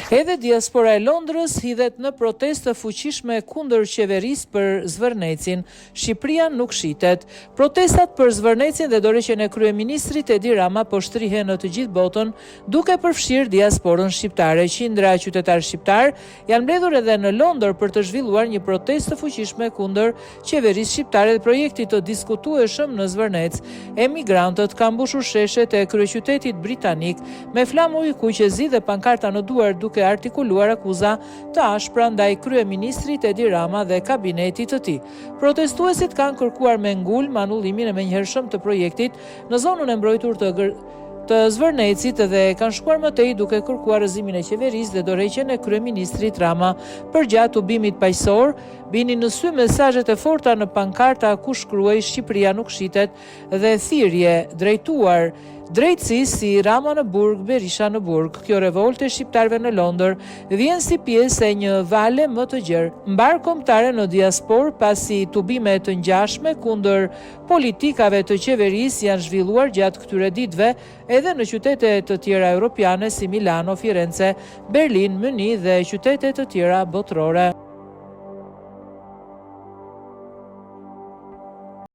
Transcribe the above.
Edhe diaspora e Londrës hidhet në protestë fuqishme kundër qeverisë për zvërnecin. Shqipëria nuk shitet. Protestat për zvërnecin dhe dorëheqjen e kryeministrit Edi Rama po shtrihen në të gjithë botën, duke përfshirë diasporën shqiptare. Qindra qytetarë shqiptar janë mbledhur edhe në Londër për të zhvilluar një protestë të fuqishme kundër qeverisë shqiptare dhe projektit të diskutueshëm në Zvërnec. Emigrantët kanë mbushur sheshet e kryeqytetit britanik me flamë ujkuqezi dhe pankarta në duar, duke artikuluar akuza të ashpra ndaj kryeministrit Edi Rama dhe kabinetit të tij. Protestuesit kanë kërkuar me ngulm anullimin e menjëhershëm të projektit në zonën e mbrojtur të Zvërnecit dhe kanë shkuar më tej duke kërkuar rrëzimin e qeverisë dhe dorëheqjen e kryeministrit Rama. Përgjatë ubimit paqësor, binin në sy mesazhet e forta në pankarta ku shkruaj Shqipëria nuk shitet dhe thirrje drejtuar drejtësisë si Rama në burg, Berisha në burg. Kjo revolte e shqiptarëve në Londër vjen si pjesë e një vale më të gjerë mbar kombëtare në diasporë, pasi tubime të ngjashme kundër politikave të qeverisë janë zhvilluar gjatë këtyre ditëve edhe në qytete të tjera europiane si Milano, Firenze, Berlin, Münih dhe qytete të tjera botërore.